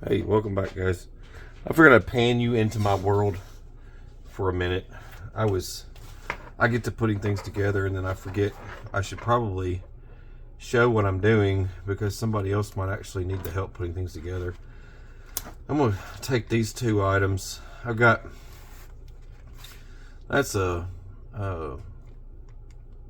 Hey, welcome back, guys. I figured I'd pan you into my world for a minute. I get to putting things together and then I forget I should probably show what I'm doing because somebody else might actually need the help putting things together. I'm gonna take these two items. That's a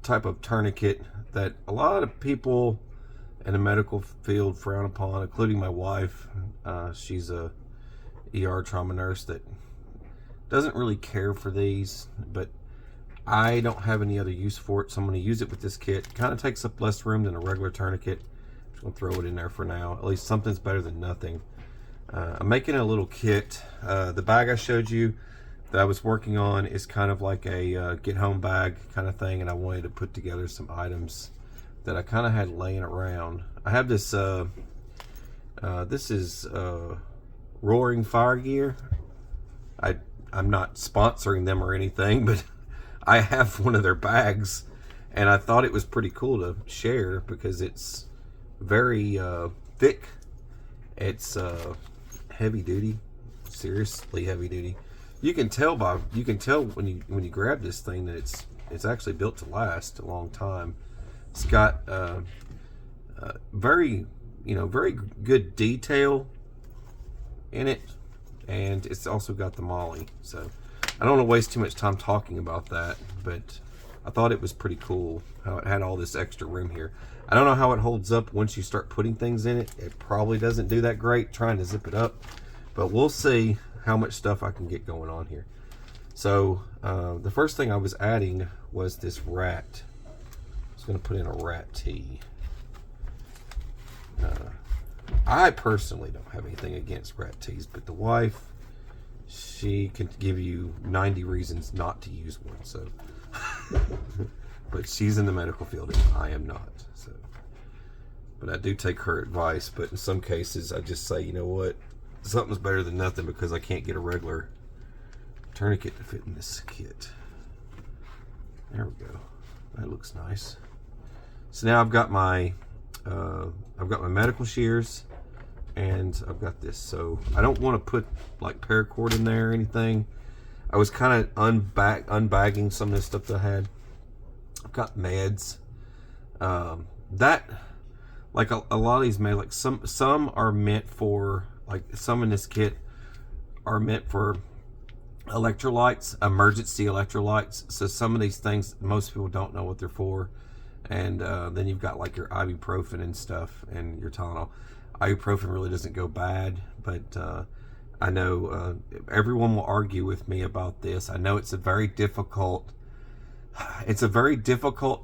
type of tourniquet that a lot of people in the medical field frown upon, including my wife. She's a ER trauma nurse that doesn't really care for these, but I don't have any other use for it, so I'm going to use it with this kit. Kind of takes up less room than a regular tourniquet. I'm just going to throw it in there for now. At least something's better than nothing. I'm making a little kit. The bag I showed you that I was working on is kind of like a get home bag kind of thing, and I wanted to put together some items that I kind of had laying around. I have this this is Roaring Fire Gear. I'm not sponsoring them or anything, but I have one of their bags and I thought it was pretty cool to share because it's very thick. It's heavy duty, seriously heavy duty. You can tell when you grab this thing that it's actually built to last a long time. It's got very good detail in it, and it's also got the MOLLE. So I don't want to waste too much time talking about that, but I thought it was pretty cool how it had all this extra room here. I don't know how it holds up once you start putting things in it. It probably doesn't do that great trying to zip it up, but we'll see how much stuff I can get going on here. So the first thing I was adding was this rat. I was going to put in a rat tee. I personally don't have anything against rat tees, but the wife, she can give you 90 reasons not to use one. So, but she's in the medical field and I am not. So, but I do take her advice. But in some cases, I just say, you know what, something's better than nothing because I can't get a regular tourniquet to fit in this kit. There we go. That looks nice. So now I've got my medical shears, and I've got this. So I don't want to put like paracord in there or anything. I was kind of unbagging some of this stuff that I had. I've got meds. That, like a lot of these meds, like some are meant for, like some in this kit are meant for electrolytes, emergency electrolytes. So some of these things, most people don't know what they're for. And then you've got like your ibuprofen and stuff and your Tylenol. Ibuprofen really doesn't go bad, but I know everyone will argue with me about this. I know it's a very difficult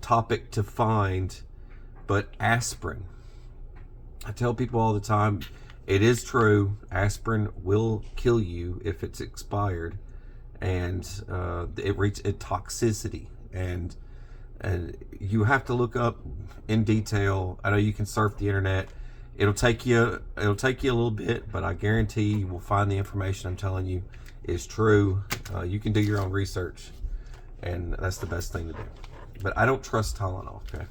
topic to find, but aspirin. I tell people all the time, it is true, aspirin will kill you if it's expired, and it reaches toxicity, and you have to look up in detail. I know you can surf the internet. It'll take you a little bit, but I guarantee you will find the information I'm telling you is true. You can do your own research, and that's the best thing to do. But I don't trust Tylenol. Okay.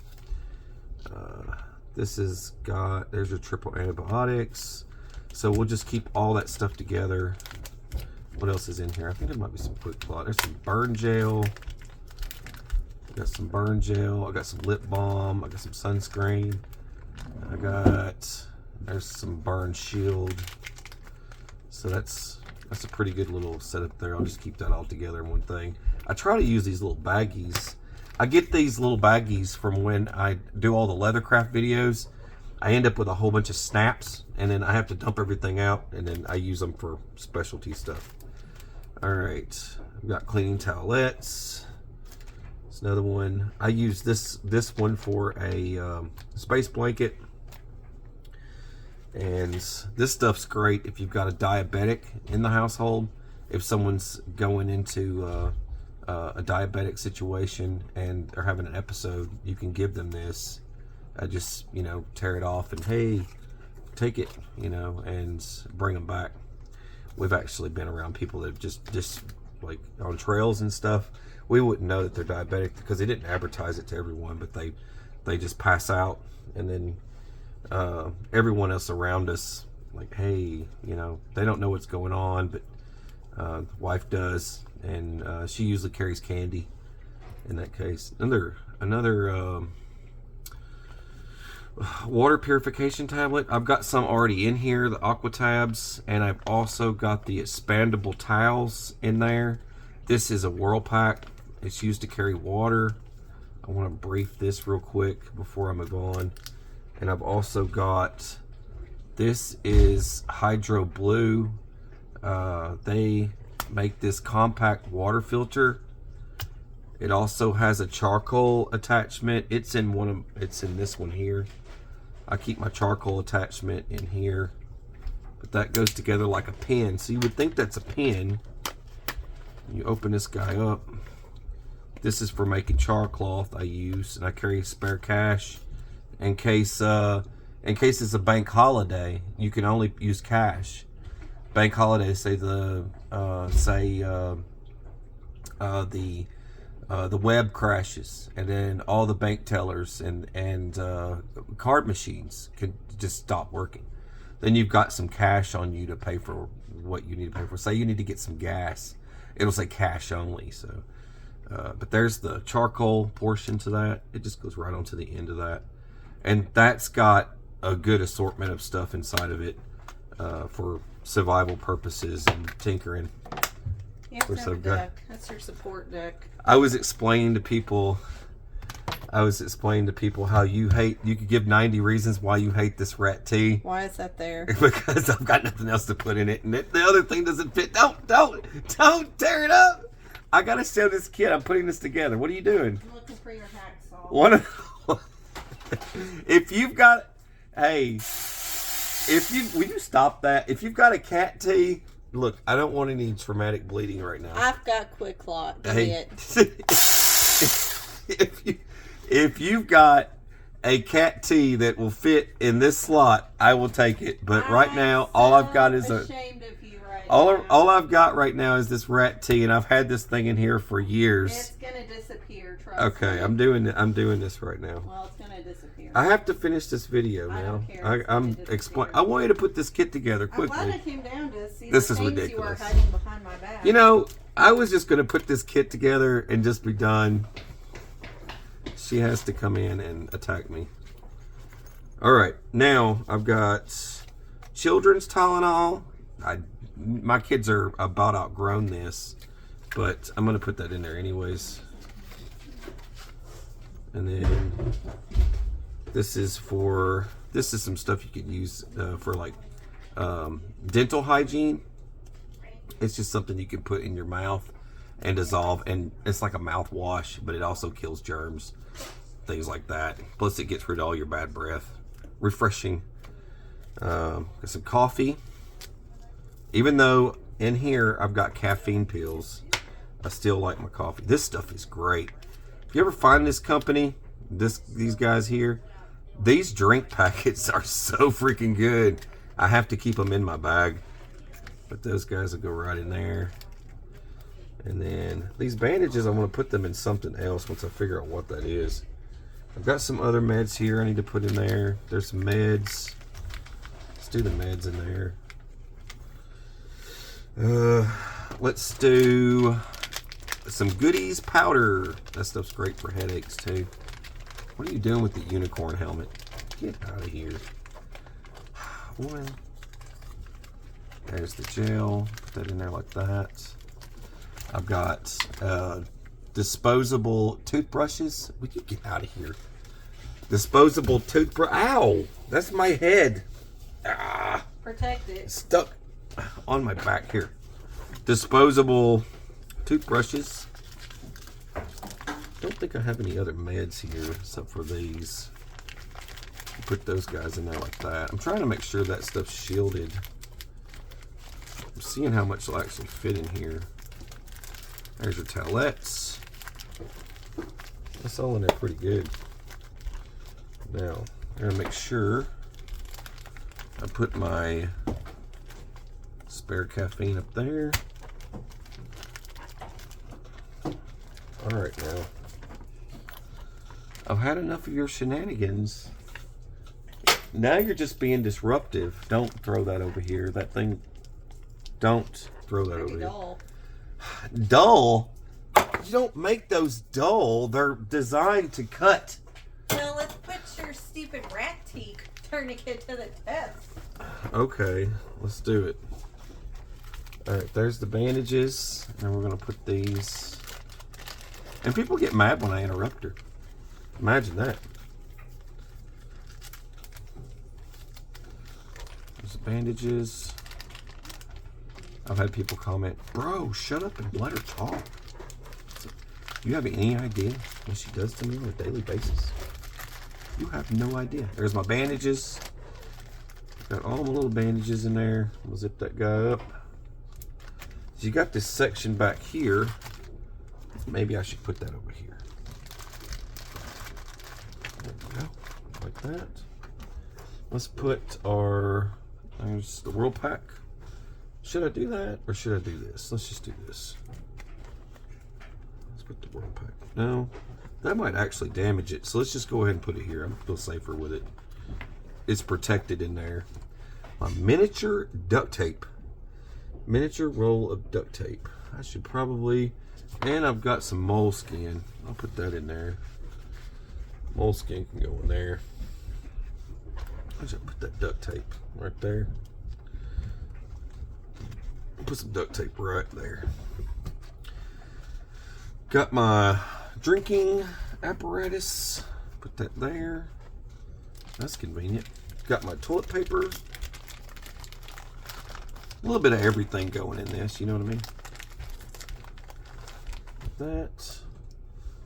There's your triple antibiotics. So we'll just keep all that stuff together. What else is in here? I think there might be some quick clot. There's some burn gel. Got some burn gel. I got some lip balm. I got some sunscreen. There's some burn shield. So that's a pretty good little setup there. I'll just keep that all together in one thing. I try to use these little baggies. I get these little baggies from when I do all the leathercraft videos. I end up with a whole bunch of snaps, and then I have to dump everything out, and then I use them for specialty stuff. All right, I've got cleaning towelettes. It's another one. I use this one for a space blanket, and this stuff's great if you've got a diabetic in the household. If someone's going into a diabetic situation and they're having an episode, you can give them this. Just tear it off and hey, take it, and bring them back. We've actually been around people that just like on trails and stuff. We wouldn't know that they're diabetic because they didn't advertise it to everyone, but they just pass out, and then everyone else around us like, hey, you know, they don't know what's going on, but the wife does, and she usually carries candy in that case. Another water purification tablet. I've got some already in here, the Aqua Tabs, and I've also got the expandable towels in there. This is a Whirl Pack. It's used to carry water. I want to brief this real quick before I move on. And I've also got, this is Hydro Blue. They make this compact water filter. It also has a charcoal attachment. It's in this one here. I keep my charcoal attachment in here, but that goes together like a pen. So you would think that's a pen. You open this guy up. This is for making char cloth I use, and I carry spare cash in case it's a bank holiday. You can only use cash. Bank holiday, say the web crashes, and then all the bank tellers and card machines can just stop working. Then you've got some cash on you to pay for what you need to pay for. Say you need to get some gas, it'll say cash only. So, but there's the charcoal portion to that. It just goes right onto the end of that, and that's got a good assortment of stuff inside of it for survival purposes and tinkering. You have to have a deck. That's your support deck. I was explaining to people how you could give 90 reasons why you hate this rat tea. Why is that there? Because I've got nothing else to put in it, and the other thing doesn't fit. Don't tear it up. I gotta show this kid. I'm putting this together. What are you doing? I'm looking for your hacksaw. If you've got, hey, will you stop that? If you've got a cat tea, look, I don't want any traumatic bleeding right now. I've got quick clot. Hey, if you've got a cat tea that will fit in this slot, I will take it. But right now, all I've got is all I've got right now is this rat tea, and I've had this thing in here for years. It's gonna disappear. Trust Okay, me. I'm doing this right now. Well, it's gonna disappear. I have to finish this video now. I don't care. I'm explaining. I want you to put this kit together quickly. I'm glad I came down to see This the is things ridiculous. you are hiding behind my back. You know, I was just going to put this kit together and just be done. She has to come in and attack me. All right, now I've got children's Tylenol. My kids are about outgrown this, but I'm going to put that in there anyways. And then this is some stuff you could use for like dental hygiene. It's just something you can put in your mouth and dissolve, and it's like a mouthwash, but it also kills germs, things like that. Plus it gets rid of all your bad breath. Refreshing. Got some coffee. Even though in here I've got caffeine pills, I still like my coffee. This stuff is great. If you ever find this company, these guys here, these drink packets are so freaking good. I have to keep them in my bag. But those guys will go right in there. And then these bandages, I'm going to put them in something else once I figure out what that is. I've got some other meds here I need to put in there. There's some meds. Let's do the meds in there. Let's do some goodies powder. That stuff's great for headaches too. What are you doing with the unicorn helmet? Get out of here. Boy. There's the gel. Put that in there like that. I've got disposable toothbrushes. Would you get out of here? Disposable toothbrush. Ow! That's my head. Ah! Protect it. Stuck on my back here. Disposable toothbrushes. Don't think I have any other meds here except for these. Put those guys in there like that. I'm trying to make sure that stuff's shielded. I'm seeing how much will actually fit in here. There's your towelettes. That's all in there pretty good. Now, I'm going to make sure I put my spare caffeine up there. Alright, now. I've had enough of your shenanigans. Now you're just being disruptive. Don't throw that over here. That thing. Don't throw that over dull. here. Dull? You don't make those dull. They're designed to cut. Well, let's put your stupid rat teeth tourniquet to the test. Okay, let's do it. Alright, there's the bandages. And we're going to put these. And people get mad when I interrupt her. Imagine that. There's the bandages. I've had people comment, bro, shut up and let her talk. So, you have any idea what she does to me on a daily basis? You have no idea. There's my bandages. Got all my little bandages in there. We'll zip that guy up. So you got this section back here. Maybe I should put that over here. There we go. Like that. Let's put our, there's the World Pack. Should I do that or should I do this? Let's just do this. Let's put the World Pack. No, that might actually damage it. So let's just go ahead and put it here. I'm feel safer with it. It's protected in there. My miniature duct tape. Miniature roll of duct tape. I should probably, and I've got some moleskin. I'll put that in there. Moleskin can go in there. I should put that duct tape right there. Put some duct tape right there. Got my drinking apparatus. Put that there. That's convenient. Got my toilet paper. A little bit of everything going in this, you know what I mean? That.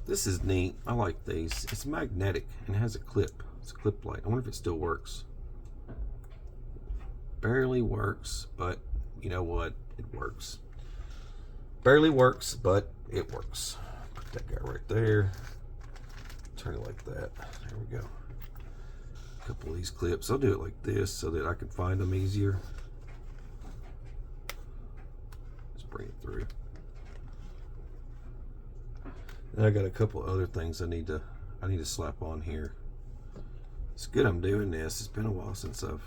This is neat. I like these. It's magnetic and it has a clip. It's a clip light. I wonder if it still works. Barely works, but you know what? It works. Barely works, but it works. Put that guy right there. Turn it like that. There we go. A couple of these clips. I'll do it like this so that I can find them easier. Just bring it through. And I got a couple other things I need to slap on here. It's good I'm doing this. It's been a while since I've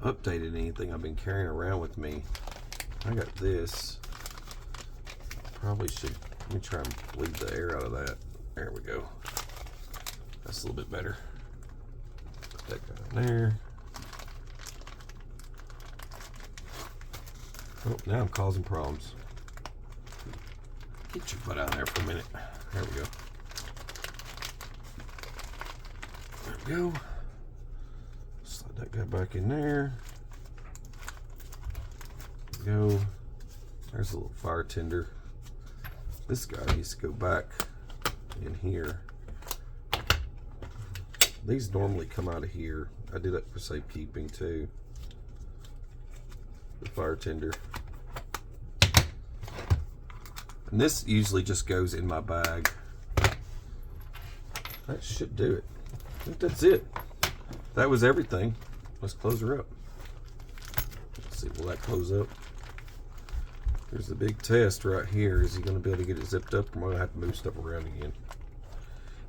updated anything I've been carrying around with me. I got this. Probably should, let me try and bleed the air out of that. There we go. That's a little bit better. Put that guy in there. Oh, now I'm causing problems. Get your butt out there for a minute. There we go. There we go. Slide that guy back in there. There we go. There's a little fire tinder. This guy needs to go back in here. These normally come out of here. I do that for safekeeping too. The fire tinder. And this usually just goes in my bag. That should do it. I think that's it. That was everything. Let's close her up. Let's see, will that close up? Here's the big test right here. Is he going to be able to get it zipped up, or am I going to have to move stuff around again?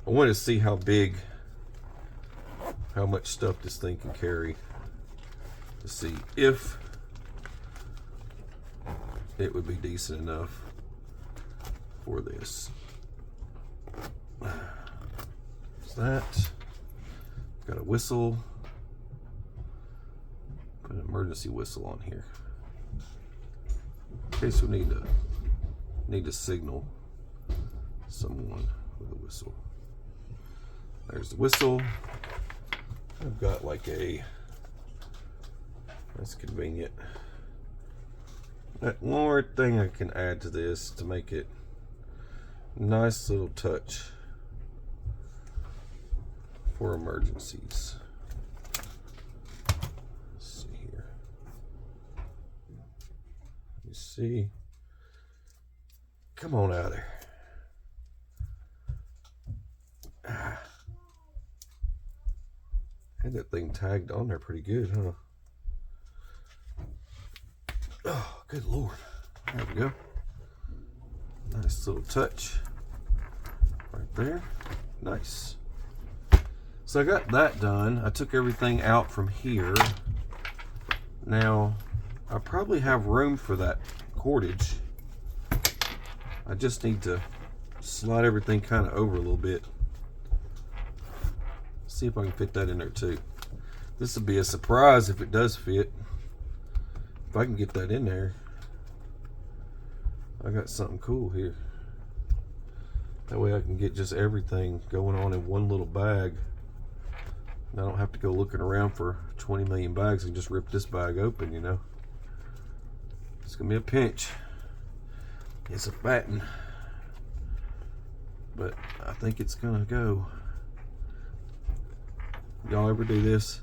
I want to see how big, how much stuff this thing can carry. To see if it would be decent enough for this. There's that. Got a whistle. Put an emergency whistle on here. In case we need to signal someone with a whistle. There's the whistle. I've got like a, that's convenient. That one more thing I can add to this to make it nice little touch for emergencies. Let's see here. Let me see. Come on out of there. Ah. Had that thing tagged on there pretty good, huh? Oh, good Lord. There we go. Nice little touch right there. Nice. So I got that done. I took everything out from here. Now, I probably have room for that cordage. I just need to slide everything kind of over a little bit. See if I can fit that in there too. This will be a surprise if it does fit. If I can get that in there, I got something cool here. That way I can get just everything going on in one little bag. I don't have to go looking around for 20 million bags and just rip this bag open, you know. It's gonna be a pinch. It's a fatten, but I think it's gonna go. Y'all ever do this?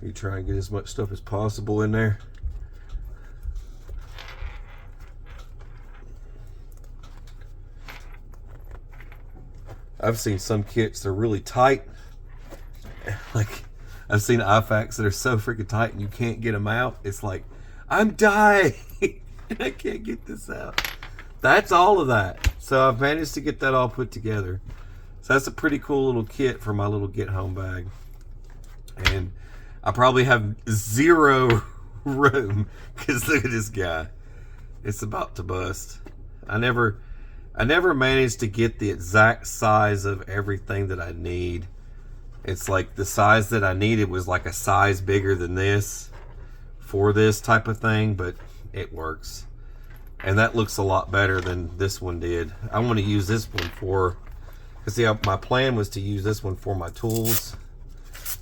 You try and get as much stuff as possible in there. I've seen some kits, they're really tight. Like, I've seen IFAKs that are so freaking tight and you can't get them out. It's like, I'm dying. I can't get this out. That's all of that. So I've managed to get that all put together. So that's a pretty cool little kit for my little get home bag. And I probably have zero room because look at this guy. It's about to bust. I never managed to get the exact size of everything that I need. It's like the size that I needed was like a size bigger than this for this type of thing, but it works. And that looks a lot better than this one did. I want to use this one for, because see, my plan was to use this one for my tools.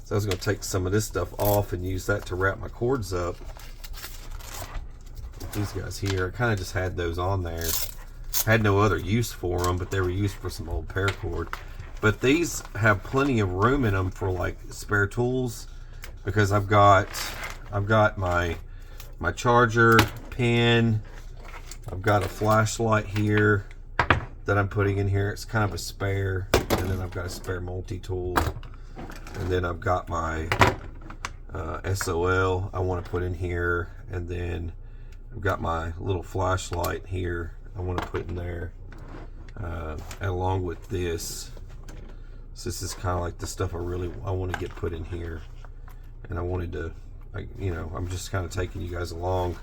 So I was going to take some of this stuff off and use that to wrap my cords up. These guys here, I kind of just had those on there. Had no other use for them, but they were used for some old paracord. But these have plenty of room in them for like spare tools, because I've got my charger, pen, I've got a flashlight here that I'm putting in here. It's kind of a spare, and then I've got a spare multi-tool, and then I've got my SOL I want to put in here, and then I've got my little flashlight here I want to put in there, along with this. So this is kind of like the stuff I want to get put in here, and I wanted to, you know, I'm just kind of taking you guys along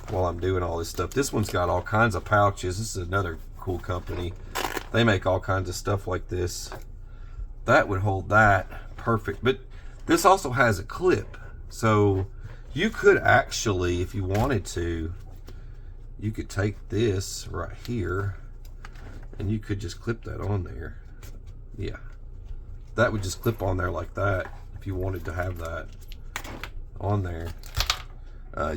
while I'm doing all this stuff. This one's got all kinds of pouches. This is another cool company. They make all kinds of stuff like this. That would hold that perfect, but this also has a clip, so you could actually, if you wanted to, you could take this right here and you could just clip that on there. Yeah, that would just clip on there like that if you wanted to have that on there.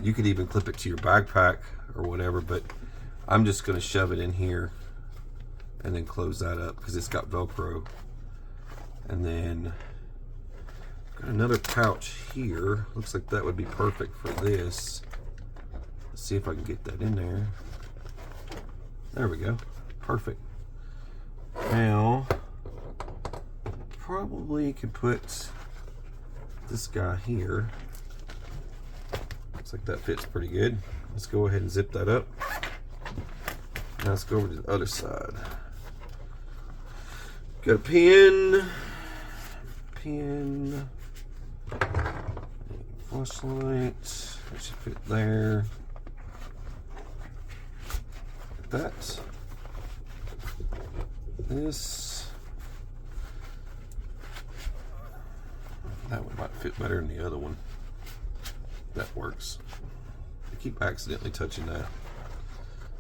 You could even clip it to your backpack or whatever, but I'm just going to shove it in here and then close that up because it's got Velcro. And then got another pouch here. Looks like that would be perfect for this. Let's see if I can get that in there. There we go. Perfect. Now, probably could put this guy here. Looks like that fits pretty good. Let's go ahead and zip that up. Now let's go over to the other side. Got a pen, flashlight, that should fit there. That, this, that one might fit better than the other one. That works. I keep accidentally touching that.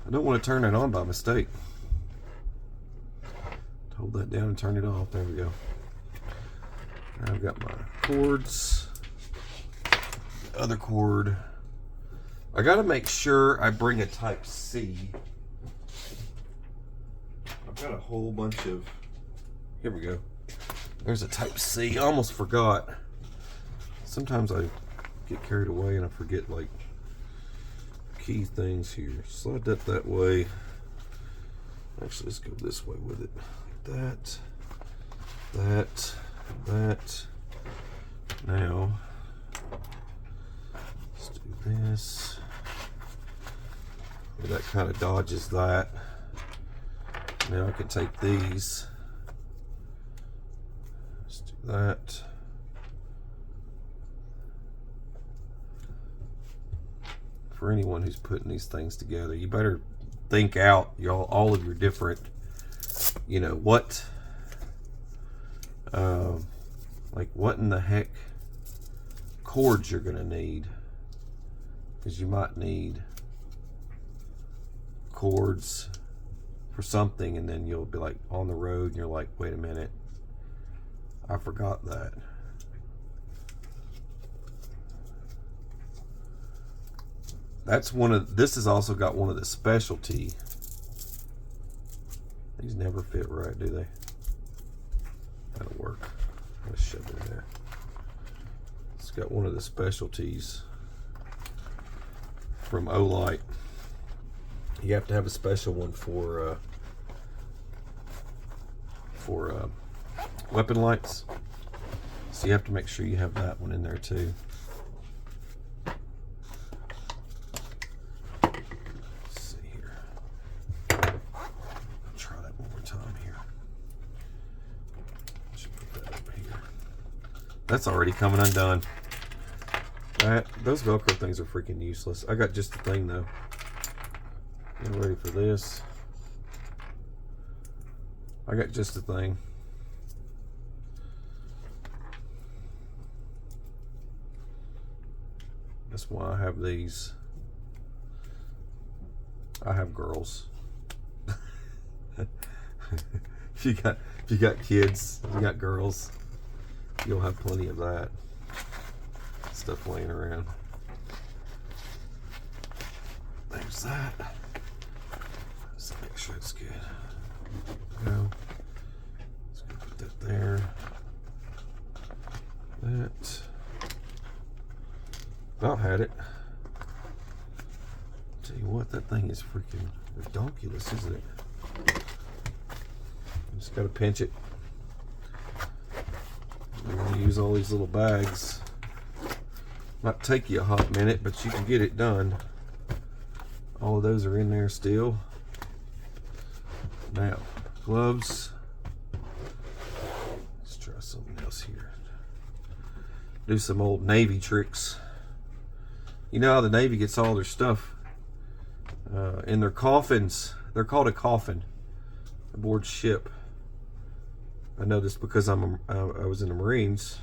I don't want to turn that on by mistake. Hold that down and turn it off. There we go. I've got my cords. The other cord. I got to make sure I bring a type C. I've got a whole bunch of, here we go. There's a type C. I almost forgot. Sometimes I get carried away and I forget like key things here. Slide that way. Actually, let's go this way with it. Like that. Now, let's do this. That kind of dodges that. Now I can take these. Let's do that. For anyone who's putting these things together, you better think out all of your different, you know, what like what in the heck cords you're gonna need, because you might need cords for something, and then you'll be like on the road and you're like, wait a minute, I forgot that. That's one of, this has also got one of the specialty. These never fit right, do they? That'll work. Let's shove it in there. It's got one of the specialties from Olight. You have to have a special one for weapon lights. So you have to make sure you have that one in there too. Let's see here. I'll try that one more time here. Should put that over here. That's already coming undone. Those Velcro things are freaking useless. I got just the thing though. Get ready for this. I got just the thing. That's why I have these. I have girls. if you got kids, if you got girls, you'll have plenty of that stuff laying around. There's that. Let's make sure it's good. Go. Let's go put that there. That. About had it. Tell you what, that thing is freaking ridiculous, isn't it? Just gotta pinch it. You're gonna use all these little bags. Might take you a hot minute, but you can get it done. All of those are in there still. Now, gloves. Let's try something else here. Do some old Navy tricks. You know how the Navy gets all their stuff in their coffins. They're called a coffin aboard ship. I know this because I was in the Marines,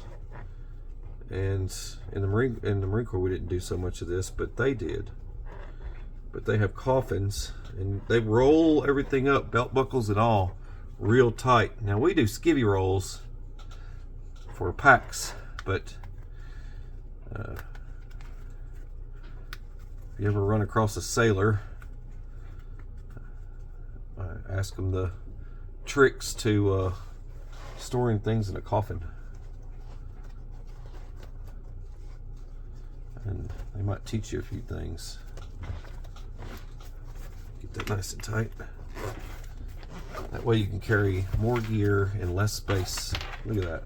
and in the Marine Corps we didn't do so much of this, but they did. But they have coffins, and they roll everything up, belt buckles and all, real tight. Now we do skivvy rolls for packs, but if you ever run across a sailor, ask them the tricks to storing things in a coffin, and they might teach you a few things. Get that nice and tight. That way you can carry more gear in less space. Look at that.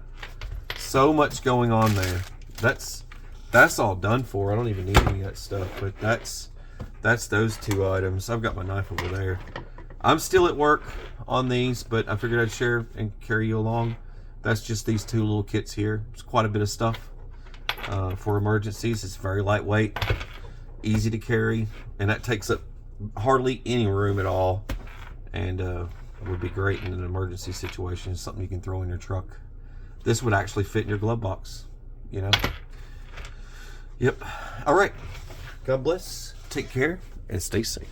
So much going on there. That's all done for. I don't even need any of that stuff, but that's those two items. I've got my knife over there. I'm still at work on these, but I figured I'd share and carry you along. That's just these two little kits here. It's quite a bit of stuff for emergencies. It's very lightweight, easy to carry, and that takes up hardly any room at all, and would be great in an emergency situation. It's something you can throw in your truck. This would actually fit in your glove box, you know. Yep. All right. God bless. Take care and stay safe.